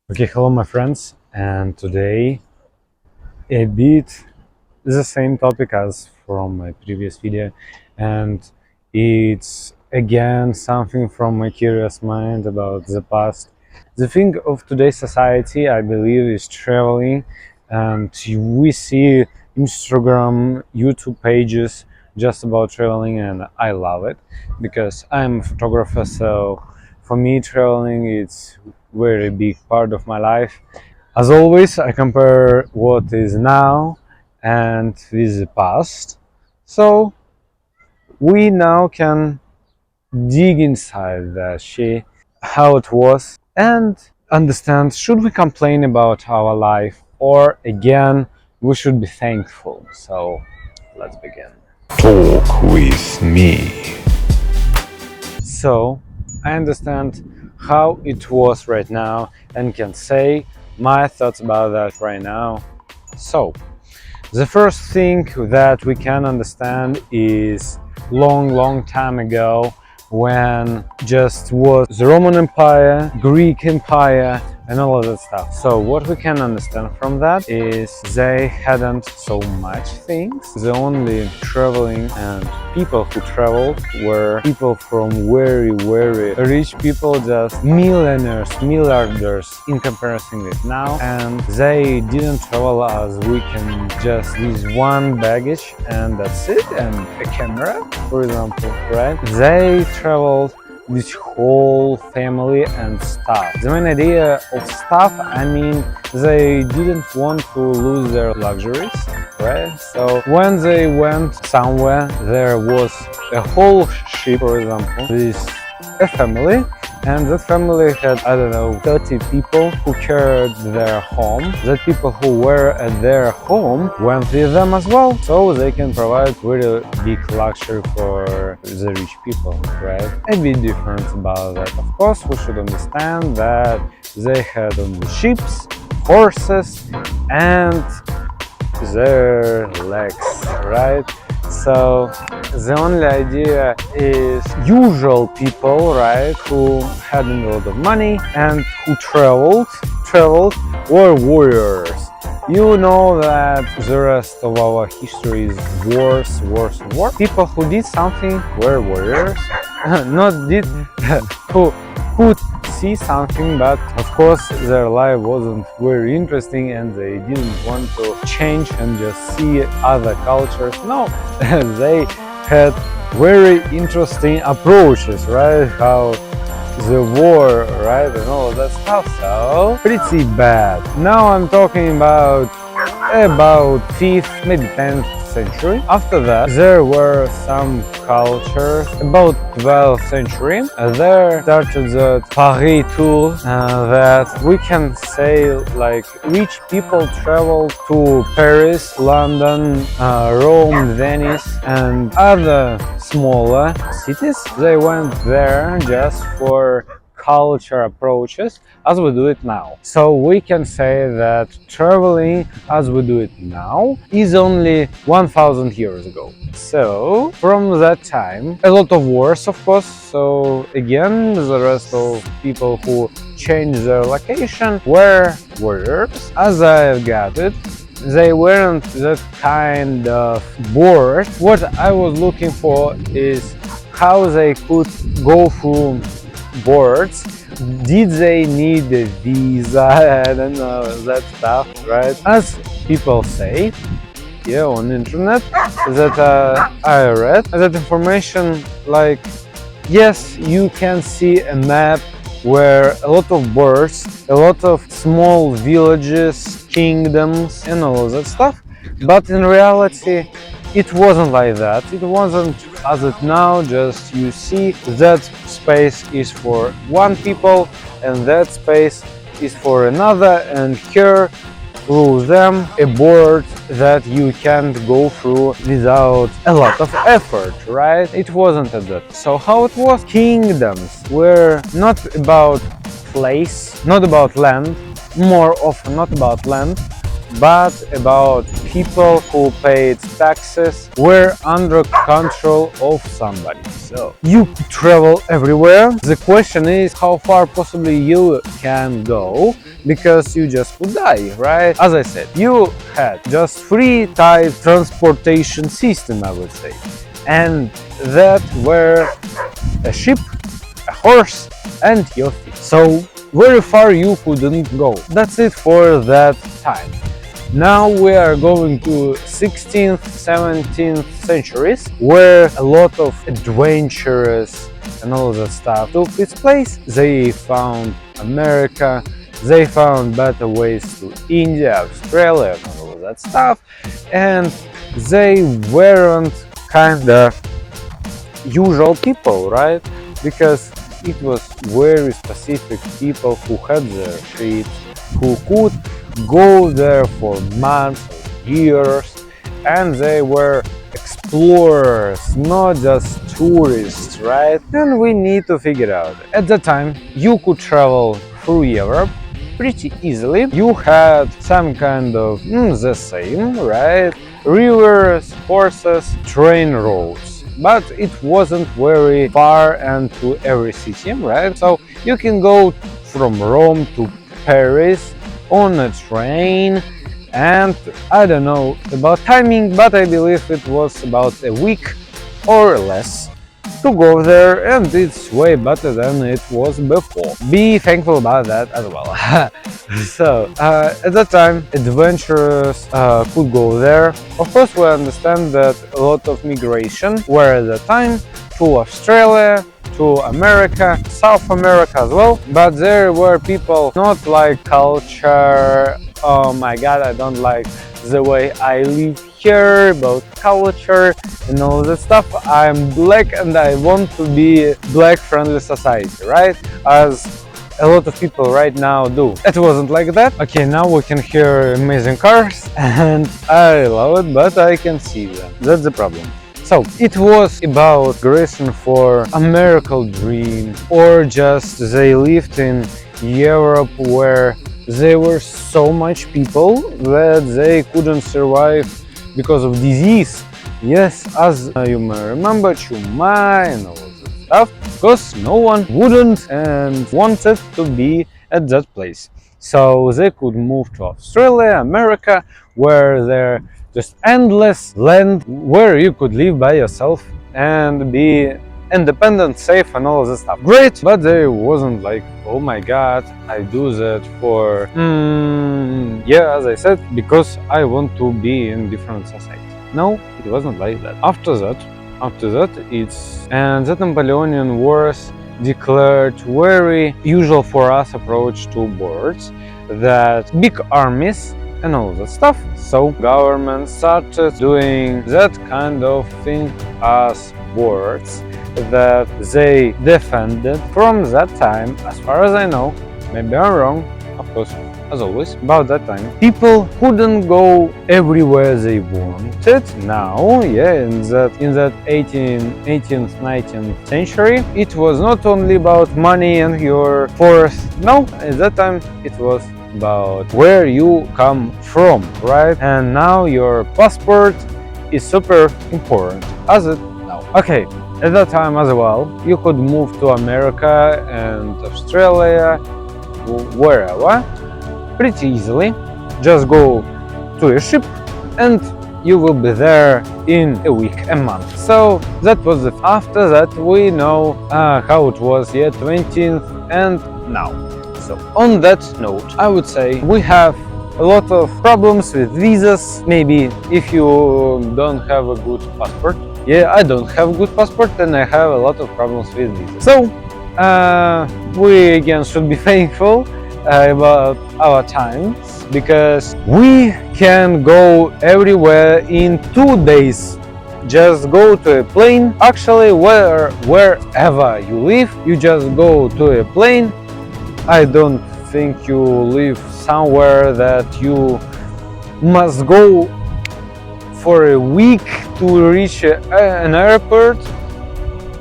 Okay, hello my friends, and today a bit the same topic as from my previous video, and it's again something from my curious mind about the past. The thing of today's society, I believe, is traveling, and we see Instagram, YouTube pages just about traveling, and I love it because I'm a photographer, so for me traveling it's very big part of my life. As always, I compare what is now and with the past. So we now can dig inside the shit, how it was, and understand should we complain about our life or again we should be thankful. So let's begin. Talk with me. So I understand how it was right now and can say my thoughts about that right now. So the first thing that we can understand is long time ago, when just was the Roman Empire, Greek Empire, and all of that stuff. So what we can understand from that is they hadn't so much things. The only traveling and people who traveled were people from very rich people, just millionaires, milliarders in comparison with now, and they didn't travel as we can, just with one baggage and that's it, and a camera, for example, right? They traveled with whole family and stuff. The main idea of stuff, I mean, they didn't want to lose their luxuries, right? So when they went somewhere, there was a whole ship, for example, with a family, and that family had, I don't know, 30 people who carried their home. The people who were at their home went with them as well, so they can provide really big luxury for the rich people, right? A bit different about that. Of course, we should understand that they had only ships, horses, and their legs, right? So the only idea is usual people, right, who had a lot of money and who traveled were warriors. You know that the rest of our history is wars. People who did something were warriors, not did who could see something, but of course their life wasn't very interesting and they didn't want to change and just see other cultures. No, they had very interesting approaches, right? How the war, right, and all of that stuff. So pretty bad. Now I'm talking about 5th, maybe 10th century. After that, there were some cultures. About 12th century, there started the Paris tour, that we can say like rich people traveled to Paris, London, Rome, Venice, and other smaller cities. They went there just for culture approaches as we do it now. So we can say that traveling as we do it now is only 1000 years ago. So from that time, a lot of wars, of course. So again, the rest of people who changed their location were warriors. As I got it, they weren't that kind of bored. What I was looking for is how they could go through boards. Did they need a visa? I don't know, that stuff, right? As people say, yeah, on the internet, that I read, that information, like, yes, you can see a map where a lot of birds, a lot of small villages, kingdoms, and all of that stuff, but in reality, it wasn't like that. It wasn't as it now, just you see that space is for one people and that space is for another, and here through them a board that you can't go through without a lot of effort, right? It wasn't at that. So how it was? Kingdoms were not about place, not about land, more often not about land, but about people who paid taxes were under control of somebody. So you could travel everywhere. The question is how far possibly you can go, because you just would die, right? As I said, you had just three type transportation system, I would say, and that were a ship, a horse, and your feet. So very far you couldn't go. That's it for that time. Now we are going to 16th, 17th centuries, where a lot of adventures and all that stuff took its place. They found America, they found better ways to India, Australia, and all that stuff, and they weren't kinda usual people, right? Because it was very specific people who had their ships, who could go there for months or years, and they were explorers, not just tourists, right? And we need to figure out. At that time, you could travel through Europe pretty easily. You had some kind of the same, right? Rivers, horses, train roads. But it wasn't very far and to every city, right? So you can go from Rome to Paris on a train, and I don't know about timing, but I believe it was about a week or less to go there, and it's way better than it was before. Be thankful about that as well. So at that time, adventurers could go there. Of course, we understand that a lot of migration were at the time to Australia, to America, South America as well, but there were people not like culture, oh my god, I don't like the way I live here, about culture and all that stuff. I'm black and I want to be black friendly society, right? As a lot of people right now do. It wasn't like that. Okay, now we can hear amazing cars and I love it, but I can see them. That's the problem. So it was about migration for American dream, or just they lived in Europe where there were so much people that they couldn't survive because of disease. Yes, as you may remember, Chuma and all that stuff, because no one wouldn't and wanted to be at that place. So they could move to Australia, America, where there just endless land where you could live by yourself and be independent, safe, and all of this stuff. Great, but there wasn't like, oh my god, I do that for yeah, as I said, because I want to be in different society. No, it wasn't like that. After that, it's and the Napoleonian Wars declared very usual for us approach to borders, that big armies and all that stuff. So government started doing that kind of thing as borders that they defended from that time. As far as I know, maybe I'm wrong, of course, as always, about that time people couldn't go everywhere they wanted. Now, yeah, in that 18th, 19th century, it was not only about money and your force. No, at that time it was about where you come from, right? And now your passport is super important, as it now. Okay, at that time as well, you could move to America and Australia, wherever, pretty easily. Just go to a ship and you will be there in a week, a month. So that was it. After that, we know how it was, yeah, 20th and now. So on that note, I would say we have a lot of problems with visas. Maybe if you don't have a good passport. Yeah, I don't have a good passport and I have a lot of problems with visas. So we again should be thankful about our times, because we can go everywhere in 2 days. Just go to a plane. Actually, wherever you live, you just go to a plane. I don't think you live somewhere that you must go for a week to reach an airport.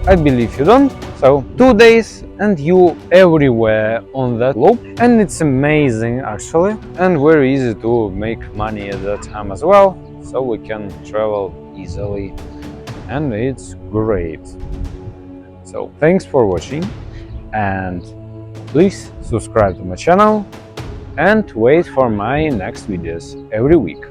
I believe you don't. So 2 days and you everywhere on that globe, and it's amazing actually, and very easy to make money at that time as well, so we can travel easily, and it's great. So thanks for watching, and please subscribe to my channel and wait for my next videos every week.